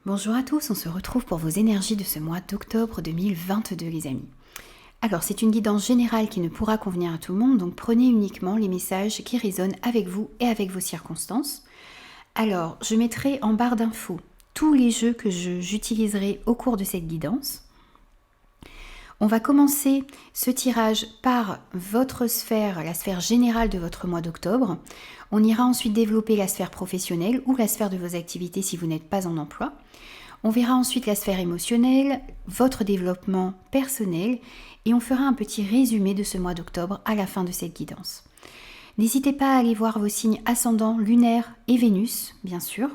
Bonjour à tous, on se retrouve pour vos énergies de ce mois d'octobre 2022 les amis. Alors c'est une guidance générale qui ne pourra convenir à tout le monde, donc prenez uniquement les messages qui résonnent avec vous et avec vos circonstances. Alors je mettrai en barre d'infos tous les jeux que j'utiliserai au cours de cette guidance. On va commencer ce tirage par votre sphère, la sphère générale de votre mois d'octobre. On ira ensuite développer la sphère professionnelle ou la sphère de vos activités si vous n'êtes pas en emploi. On verra ensuite la sphère émotionnelle, votre développement personnel et on fera un petit résumé de ce mois d'octobre à la fin de cette guidance. N'hésitez pas à aller voir vos signes ascendants, lunaires et Vénus, bien sûr.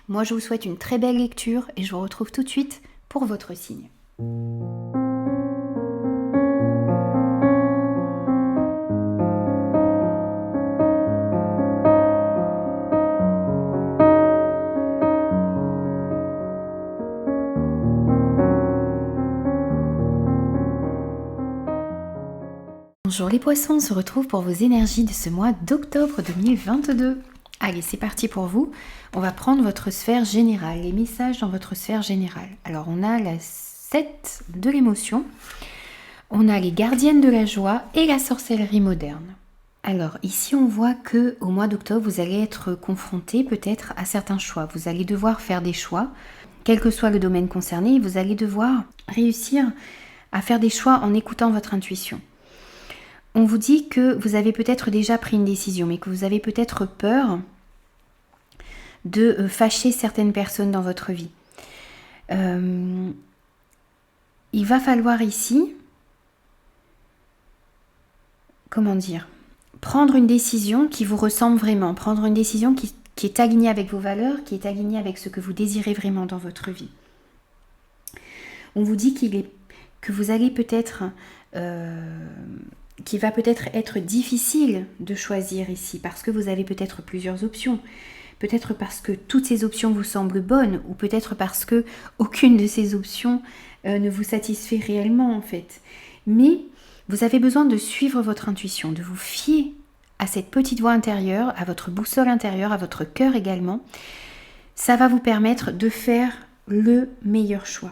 Moi, je vous souhaite une très belle lecture et je vous retrouve tout de suite pour votre signe. Bonjour les poissons, on se retrouve pour vos énergies de ce mois d'octobre 2022. Allez, c'est parti pour vous. On va prendre votre sphère générale, les messages dans votre sphère générale. Alors, on a la 7 de l'émotion, on a les gardiennes de la joie et la sorcellerie moderne. Alors, ici, on voit que au mois d'octobre, vous allez être confronté peut-être à certains choix. Vous allez devoir faire des choix, quel que soit le domaine concerné, vous allez devoir réussir à faire des choix en écoutant votre intuition. On vous dit que vous avez peut-être déjà pris une décision, mais que vous avez peut-être peur de fâcher certaines personnes dans votre vie. Il va falloir ici, prendre une décision qui vous ressemble vraiment, prendre une décision qui est alignée avec vos valeurs, qui est alignée avec ce que vous désirez vraiment dans votre vie. On vous dit que vous allez peut-être... qui va peut-être être difficile de choisir ici, parce que vous avez peut-être plusieurs options, peut-être parce que toutes ces options vous semblent bonnes, ou peut-être parce que aucune de ces options ne vous satisfait réellement en fait. Mais vous avez besoin de suivre votre intuition, de vous fier à cette petite voix intérieure, à votre boussole intérieure, à votre cœur également. Ça va vous permettre de faire le meilleur choix.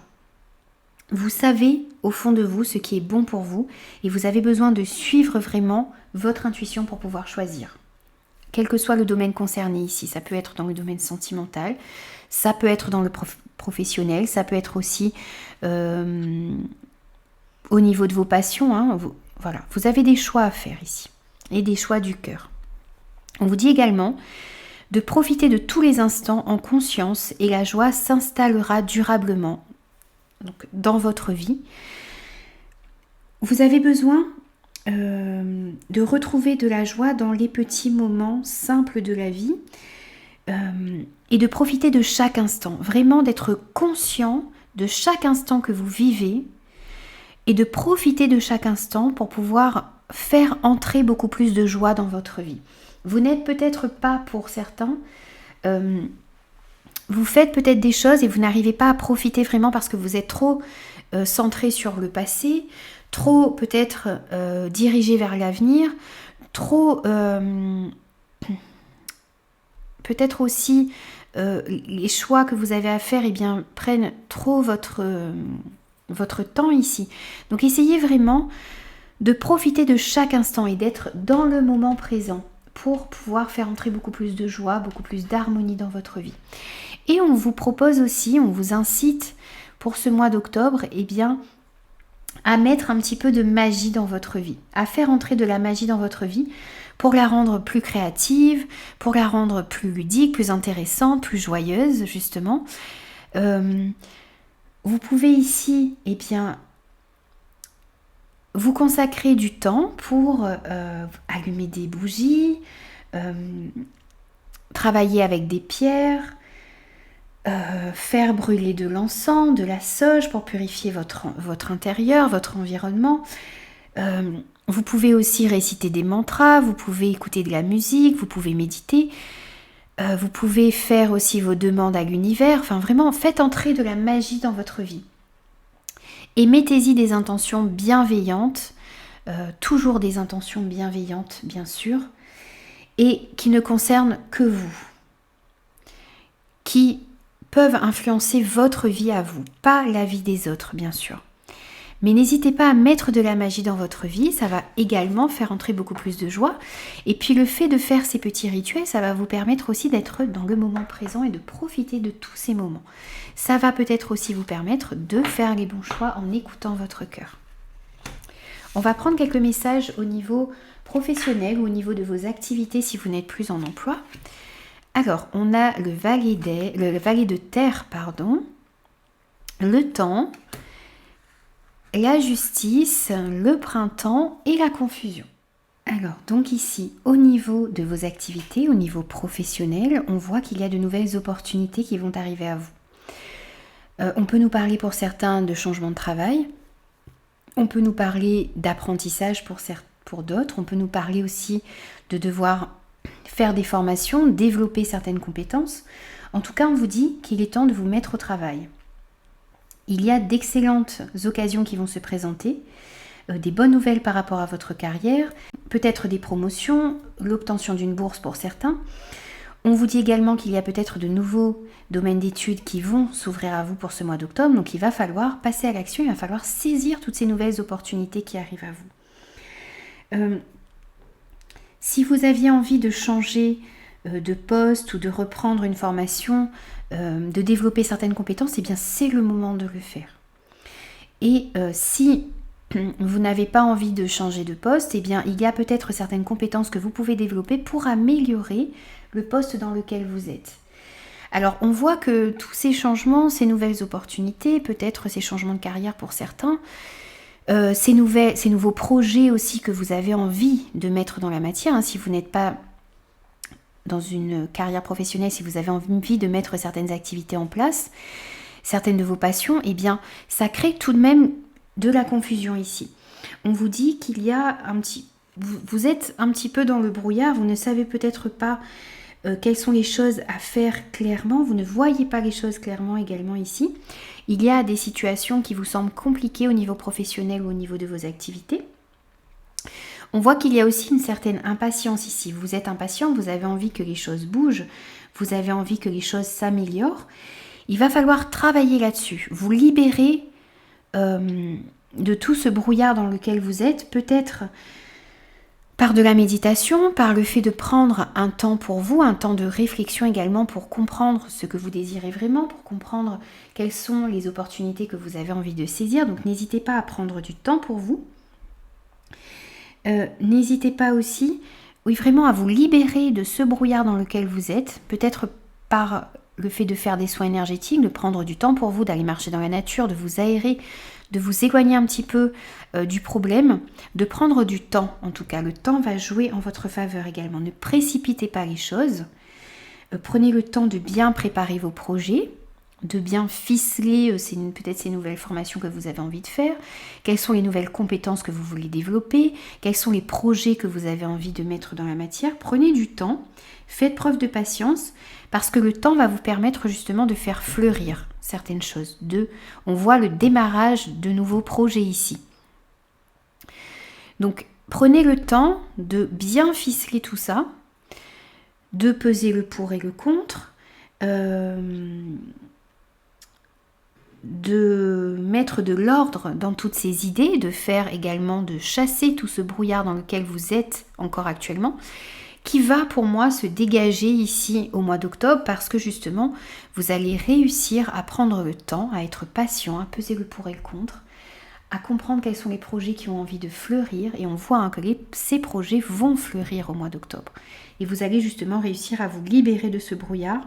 Vous savez au fond de vous ce qui est bon pour vous et vous avez besoin de suivre vraiment votre intuition pour pouvoir choisir. Quel que soit le domaine concerné ici, ça peut être dans le domaine sentimental, ça peut être dans le professionnel, ça peut être aussi au niveau de vos passions. Hein, voilà, vous avez des choix à faire ici et des choix du cœur. On vous dit également de profiter de tous les instants en conscience et la joie s'installera durablement. Donc, dans votre vie, vous avez besoin de retrouver de la joie dans les petits moments simples de la vie et de profiter de chaque instant, vraiment d'être conscient de chaque instant que vous vivez et de profiter de chaque instant pour pouvoir faire entrer beaucoup plus de joie dans votre vie. Vous n'êtes peut-être pas pour certains... vous faites peut-être des choses et vous n'arrivez pas à profiter vraiment parce que vous êtes trop centré sur le passé, trop peut-être dirigé vers l'avenir, trop peut-être aussi les choix que vous avez à faire prennent trop votre temps ici. Donc essayez vraiment de profiter de chaque instant et d'être dans le moment présent pour pouvoir faire entrer beaucoup plus de joie, beaucoup plus d'harmonie dans votre vie. Et on vous propose aussi, on vous incite pour ce mois d'octobre, à mettre un petit peu de magie dans votre vie, à faire entrer de la magie dans votre vie pour la rendre plus créative, pour la rendre plus ludique, plus intéressante, plus joyeuse justement. Vous pouvez ici, vous consacrer du temps pour allumer des bougies, travailler avec des pierres, faire brûler de l'encens, de la sauge pour purifier votre intérieur, votre environnement. Vous pouvez aussi réciter des mantras, vous pouvez écouter de la musique, vous pouvez méditer, vous pouvez faire aussi vos demandes à l'univers. Enfin vraiment, faites entrer de la magie dans votre vie. Et mettez-y des intentions bienveillantes, toujours des intentions bienveillantes bien sûr, et qui ne concernent que vous, qui peuvent influencer votre vie à vous, pas la vie des autres, bien sûr. Mais n'hésitez pas à mettre de la magie dans votre vie, ça va également faire entrer beaucoup plus de joie. Et puis le fait de faire ces petits rituels, ça va vous permettre aussi d'être dans le moment présent et de profiter de tous ces moments. Ça va peut-être aussi vous permettre de faire les bons choix en écoutant votre cœur. On va prendre quelques messages au niveau professionnel ou au niveau de vos activités si vous n'êtes plus en emploi. Alors, on a le valet de terre, le temps, la justice, le printemps et la confusion. Alors, donc ici, au niveau de vos activités, au niveau professionnel, on voit qu'il y a de nouvelles opportunités qui vont arriver à vous. On peut nous parler pour certains de changement de travail, on peut nous parler d'apprentissage pour d'autres, on peut nous parler aussi de devoir faire des formations, développer certaines compétences. En tout cas, on vous dit qu'il est temps de vous mettre au travail. Il y a d'excellentes occasions qui vont se présenter, des bonnes nouvelles par rapport à votre carrière, peut-être des promotions, l'obtention d'une bourse pour certains. On vous dit également qu'il y a peut-être de nouveaux domaines d'études qui vont s'ouvrir à vous pour ce mois d'octobre, donc il va falloir passer à l'action, il va falloir saisir toutes ces nouvelles opportunités qui arrivent à vous. Si vous aviez envie de changer de poste ou de reprendre une formation, de développer certaines compétences, eh bien c'est le moment de le faire. Et si vous n'avez pas envie de changer de poste, eh bien il y a peut-être certaines compétences que vous pouvez développer pour améliorer le poste dans lequel vous êtes. Alors on voit que tous ces changements, ces nouvelles opportunités, peut-être ces changements de carrière pour certains, ces nouveaux projets aussi que vous avez envie de mettre dans la matière, si vous n'êtes pas dans une carrière professionnelle, si vous avez envie de mettre certaines activités en place, certaines de vos passions, eh bien ça crée tout de même de la confusion ici. On vous dit qu'il y a vous êtes un petit peu dans le brouillard, vous ne savez peut-être pas quelles sont les choses à faire clairement, vous ne voyez pas les choses clairement également ici. Il y a des situations qui vous semblent compliquées au niveau professionnel ou au niveau de vos activités. On voit qu'il y a aussi une certaine impatience ici. Vous êtes impatient, vous avez envie que les choses bougent, vous avez envie que les choses s'améliorent. Il va falloir travailler là-dessus, vous libérer de tout ce brouillard dans lequel vous êtes, peut-être par de la méditation, par le fait de prendre un temps pour vous, un temps de réflexion également pour comprendre ce que vous désirez vraiment, pour comprendre quelles sont les opportunités que vous avez envie de saisir. Donc n'hésitez pas à prendre du temps pour vous. N'hésitez pas aussi, vraiment à vous libérer de ce brouillard dans lequel vous êtes, peut-être par le fait de faire des soins énergétiques, de prendre du temps pour vous, d'aller marcher dans la nature, de vous aérer, de vous éloigner un petit peu du problème, de prendre du temps en tout cas. Le temps va jouer en votre faveur également. Ne précipitez pas les choses. Prenez le temps de bien préparer vos projets, de bien ficeler peut-être ces nouvelles formations que vous avez envie de faire, quelles sont les nouvelles compétences que vous voulez développer, quels sont les projets que vous avez envie de mettre dans la matière. Prenez du temps, faites preuve de patience, parce que le temps va vous permettre justement de faire fleurir certaines choses. On voit le démarrage de nouveaux projets ici. Donc prenez le temps de bien ficeler tout ça, de peser le pour et le contre, de mettre de l'ordre dans toutes ces idées, de faire également, de chasser tout ce brouillard dans lequel vous êtes encore actuellement, qui va pour moi se dégager ici au mois d'octobre, parce que justement vous allez réussir à prendre le temps, à être patient, à peser le pour et le contre, à comprendre quels sont les projets qui ont envie de fleurir, et on voit que ces projets vont fleurir au mois d'octobre. Et vous allez justement réussir à vous libérer de ce brouillard,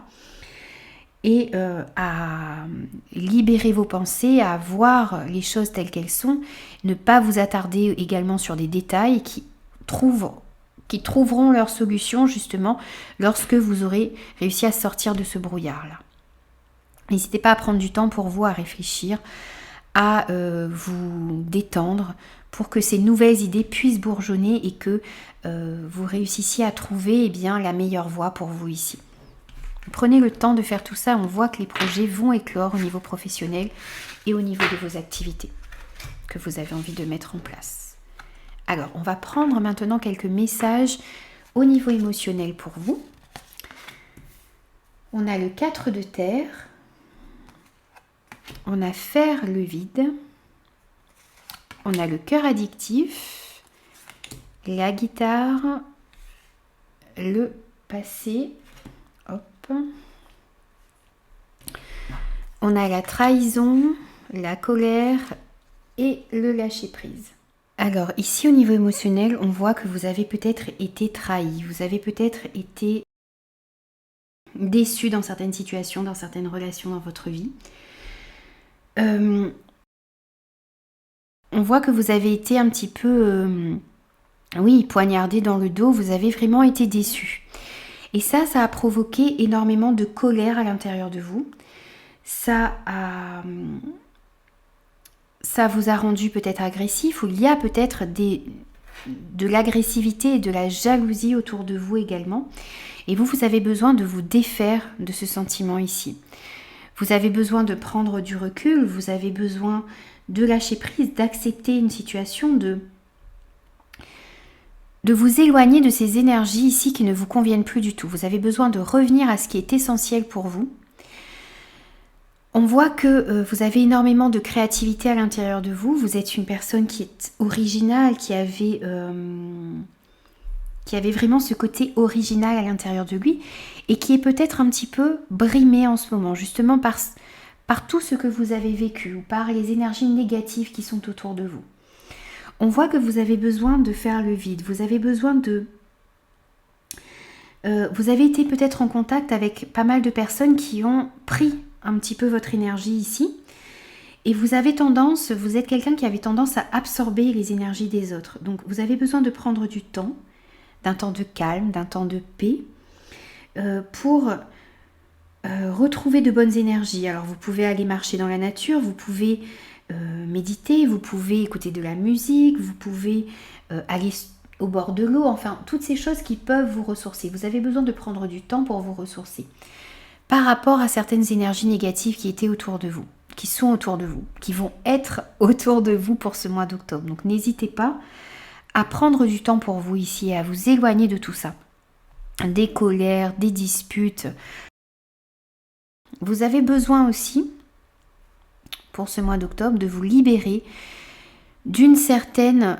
et à libérer vos pensées, à voir les choses telles qu'elles sont, ne pas vous attarder également sur des détails qui trouveront leur solution justement lorsque vous aurez réussi à sortir de ce brouillard-là. N'hésitez pas à prendre du temps pour vous, à réfléchir, à vous détendre pour que ces nouvelles idées puissent bourgeonner et que vous réussissiez à trouver la meilleure voie pour vous ici. Prenez le temps de faire tout ça, on voit que les projets vont éclore au niveau professionnel et au niveau de vos activités que vous avez envie de mettre en place. Alors, on va prendre maintenant quelques messages au niveau émotionnel pour vous. On a le 4 de terre, On a faire le vide. On a le cœur addictif. La guitare. Le passé. Hop. On a la trahison, la colère et le lâcher prise. Alors ici au niveau émotionnel, on voit que vous avez peut-être été trahi. Vous avez peut-être été déçu dans certaines situations, dans certaines relations dans votre vie. On voit que vous avez été un petit peu, poignardé dans le dos. Vous avez vraiment été déçu. Et ça a provoqué énormément de colère à l'intérieur de vous. Ça vous a rendu peut-être agressif, ou il y a peut-être de l'agressivité et de la jalousie autour de vous également. Et vous avez besoin de vous défaire de ce sentiment ici. Vous avez besoin de prendre du recul, vous avez besoin de lâcher prise, d'accepter une situation, de vous éloigner de ces énergies ici qui ne vous conviennent plus du tout. Vous avez besoin de revenir à ce qui est essentiel pour vous. On voit que vous avez énormément de créativité à l'intérieur de vous. Vous êtes une personne qui est originale, qui avait vraiment ce côté original à l'intérieur de lui et qui est peut-être un petit peu brimé en ce moment, justement par tout ce que vous avez vécu ou par les énergies négatives qui sont autour de vous. On voit que vous avez besoin de faire le vide, vous avez besoin de... vous avez été peut-être en contact avec pas mal de personnes qui ont pris un petit peu votre énergie ici. Et vous êtes quelqu'un qui avait tendance à absorber les énergies des autres. Donc vous avez besoin de prendre du temps, d'un temps de calme, d'un temps de paix, pour retrouver de bonnes énergies. Alors vous pouvez aller marcher dans la nature, vous pouvez méditer, vous pouvez écouter de la musique, vous pouvez aller au bord de l'eau, enfin toutes ces choses qui peuvent vous ressourcer. Vous avez besoin de prendre du temps pour vous ressourcer par rapport à certaines énergies négatives qui étaient autour de vous, qui sont autour de vous, qui vont être autour de vous pour ce mois d'octobre. Donc n'hésitez pas à prendre du temps pour vous ici et à vous éloigner de tout ça. Des colères, des disputes. Vous avez besoin aussi, pour ce mois d'octobre, de vous libérer d'une certaine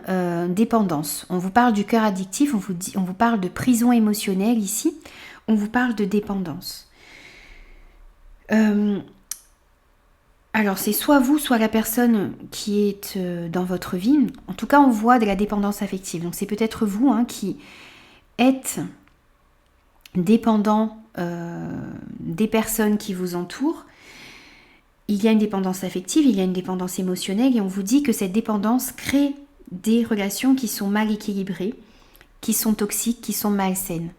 dépendance. On vous parle du cœur addictif, on vous parle de prison émotionnelle ici, on vous parle de dépendance. Alors c'est soit vous, soit la personne qui est dans votre vie. En tout cas, on voit de la dépendance affective. Donc c'est peut-être vous qui êtes dépendant des personnes qui vous entourent. Il y a une dépendance affective, il y a une dépendance émotionnelle et on vous dit que cette dépendance crée des relations qui sont mal équilibrées, qui sont toxiques, qui sont malsaines.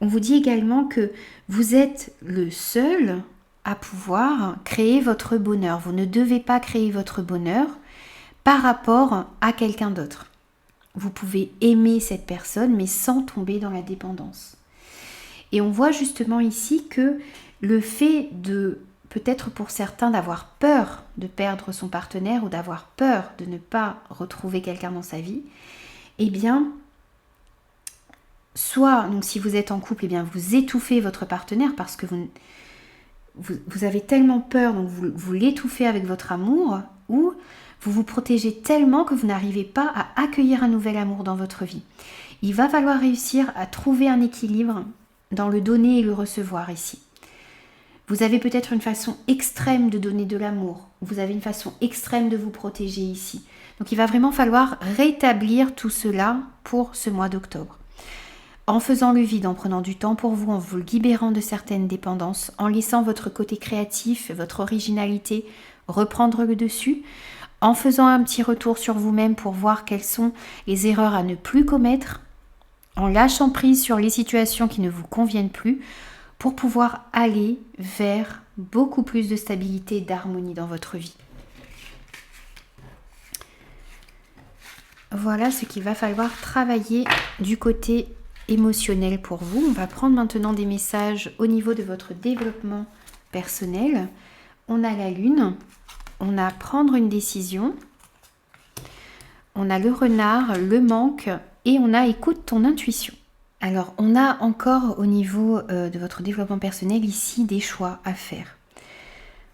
On vous dit également que vous êtes le seul à pouvoir créer votre bonheur. Vous ne devez pas créer votre bonheur par rapport à quelqu'un d'autre. Vous pouvez aimer cette personne, mais sans tomber dans la dépendance. Et on voit justement ici que le fait de, peut-être pour certains, d'avoir peur de perdre son partenaire ou d'avoir peur de ne pas retrouver quelqu'un dans sa vie, eh bien, soit, donc si vous êtes en couple, eh bien, vous étouffez votre partenaire parce que vous avez tellement peur, donc vous l'étouffez avec votre amour, ou vous vous protégez tellement que vous n'arrivez pas à accueillir un nouvel amour dans votre vie. Il va falloir réussir à trouver un équilibre dans le donner et le recevoir ici. Vous avez peut-être une façon extrême de donner de l'amour, vous avez une façon extrême de vous protéger ici. Donc il va vraiment falloir rétablir tout cela pour ce mois d'octobre. En faisant le vide, en prenant du temps pour vous, en vous libérant de certaines dépendances, en laissant votre côté créatif, votre originalité reprendre le dessus, en faisant un petit retour sur vous-même pour voir quelles sont les erreurs à ne plus commettre, en lâchant prise sur les situations qui ne vous conviennent plus, pour pouvoir aller vers beaucoup plus de stabilité et d'harmonie dans votre vie. Voilà ce qu'il va falloir travailler du côté émotionnel pour vous. On va prendre maintenant des messages au niveau de votre développement personnel. On a la lune, on a prendre une décision, on a le renard, le manque et on a écoute ton intuition. Alors on a encore au niveau de votre développement personnel ici des choix à faire.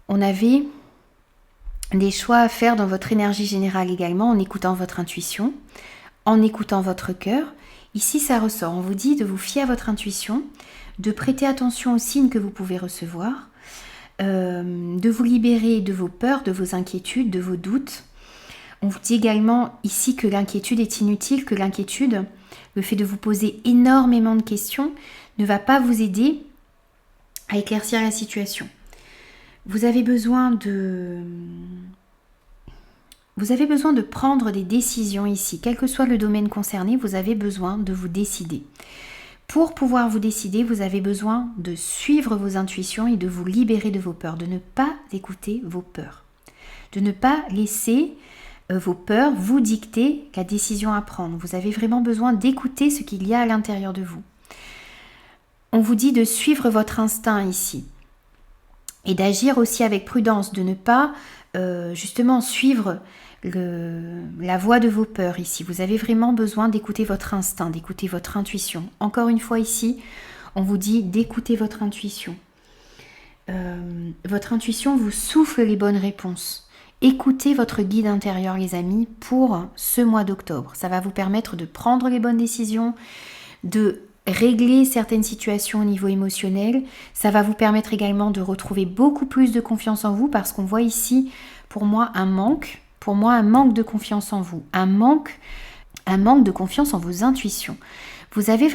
On avait des choix à faire dans votre énergie générale également, en écoutant votre intuition, en écoutant votre cœur. Ici, ça ressort. On vous dit de vous fier à votre intuition, de prêter attention aux signes que vous pouvez recevoir, de vous libérer de vos peurs, de vos inquiétudes, de vos doutes. On vous dit également ici que l'inquiétude est inutile, que l'inquiétude, le fait de vous poser énormément de questions, ne va pas vous aider à éclaircir la situation. Vous avez besoin de prendre des décisions ici. Quel que soit le domaine concerné, vous avez besoin de vous décider. Pour pouvoir vous décider, vous avez besoin de suivre vos intuitions et de vous libérer de vos peurs, de ne pas écouter vos peurs, de ne pas laisser vos peurs vous dicter la décision à prendre. Vous avez vraiment besoin d'écouter ce qu'il y a à l'intérieur de vous. On vous dit de suivre votre instinct ici et d'agir aussi avec prudence, de ne pas justement suivre la voie de vos peurs ici. Vous avez vraiment besoin d'écouter votre instinct, d'écouter votre intuition. Encore une fois ici, on vous dit d'écouter votre intuition. Votre intuition vous souffle les bonnes réponses. Écoutez votre guide intérieur, les amis, pour ce mois d'octobre. Ça va vous permettre de prendre les bonnes décisions, de régler certaines situations au niveau émotionnel. Ça va vous permettre également de retrouver beaucoup plus de confiance en vous, parce qu'on voit ici, pour moi, un manque de confiance en vous, un manque de confiance en vos intuitions. Vous aviez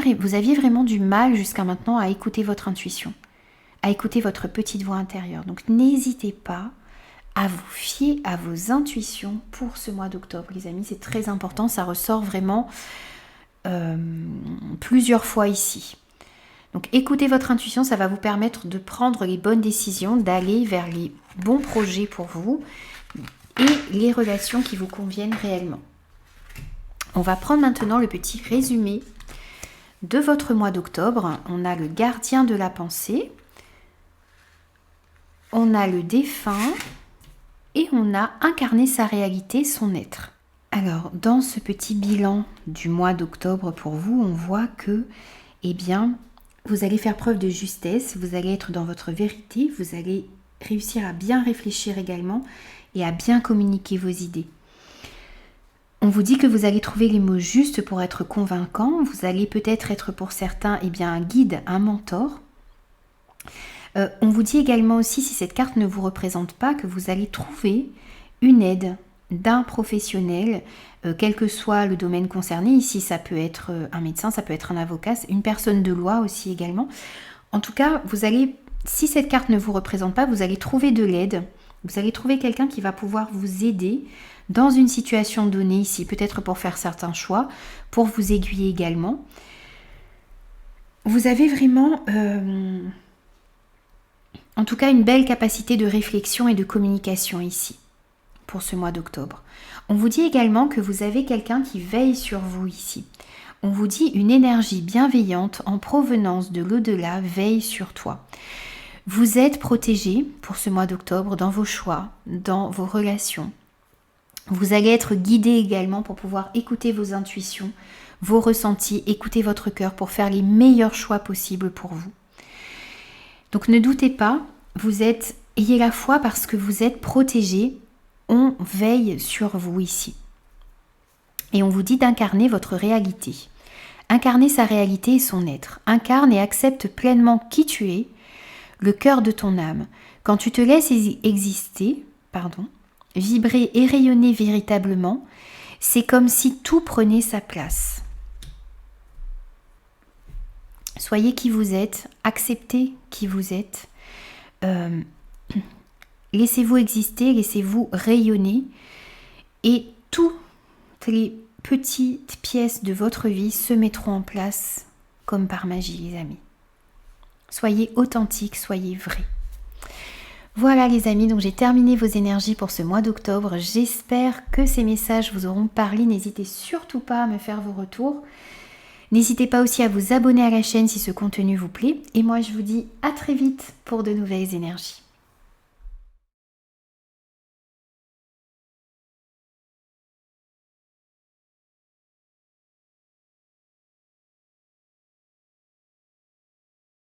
vraiment du mal jusqu'à maintenant à écouter votre intuition, à écouter votre petite voix intérieure. Donc n'hésitez pas à vous fier à vos intuitions pour ce mois d'octobre, les amis. C'est très important, ça ressort vraiment plusieurs fois ici. Donc écoutez votre intuition, ça va vous permettre de prendre les bonnes décisions, d'aller vers les bons projets pour vous et les relations qui vous conviennent réellement. On va prendre maintenant le petit résumé de votre mois d'octobre. On a le gardien de la pensée, on a le défunt et on a incarné sa réalité, son être. Alors, dans ce petit bilan du mois d'octobre pour vous, on voit que, vous allez faire preuve de justesse, vous allez être dans votre vérité, vous allez réussir à bien réfléchir également et à bien communiquer vos idées. On vous dit que vous allez trouver les mots justes pour être convaincant, vous allez peut-être être pour certains un guide, un mentor. On vous dit également aussi, si cette carte ne vous représente pas, que vous allez trouver une aide d'un professionnel, quel que soit le domaine concerné. Ici, ça peut être un médecin, ça peut être un avocat, une personne de loi aussi également. En tout cas, si cette carte ne vous représente pas, vous allez trouver de l'aide. Vous allez trouver quelqu'un qui va pouvoir vous aider dans une situation donnée ici, peut-être pour faire certains choix, pour vous aiguiller également. Vous avez vraiment, en tout cas, une belle capacité de réflexion et de communication ici, pour ce mois d'octobre. On vous dit également que vous avez quelqu'un qui veille sur vous ici. On vous dit une énergie bienveillante en provenance de l'au-delà veille sur toi. Vous êtes protégé pour ce mois d'octobre dans vos choix, dans vos relations. Vous allez être guidé également pour pouvoir écouter vos intuitions, vos ressentis, écouter votre cœur pour faire les meilleurs choix possibles pour vous. Donc ne doutez pas, ayez la foi parce que vous êtes protégé. On veille sur vous ici. Et on vous dit d'incarner votre réalité. Incarner sa réalité et son être. Incarne et accepte pleinement qui tu es, le cœur de ton âme. Quand tu te laisses vibrer et rayonner véritablement, c'est comme si tout prenait sa place. Soyez qui vous êtes, acceptez qui vous êtes. Laissez-vous exister, laissez-vous rayonner et toutes les petites pièces de votre vie se mettront en place comme par magie, les amis. Soyez authentiques, soyez vrais. Voilà les amis, donc j'ai terminé vos énergies pour ce mois d'octobre. J'espère que ces messages vous auront parlé. N'hésitez surtout pas à me faire vos retours. N'hésitez pas aussi à vous abonner à la chaîne si ce contenu vous plaît. Et moi je vous dis à très vite pour de nouvelles énergies.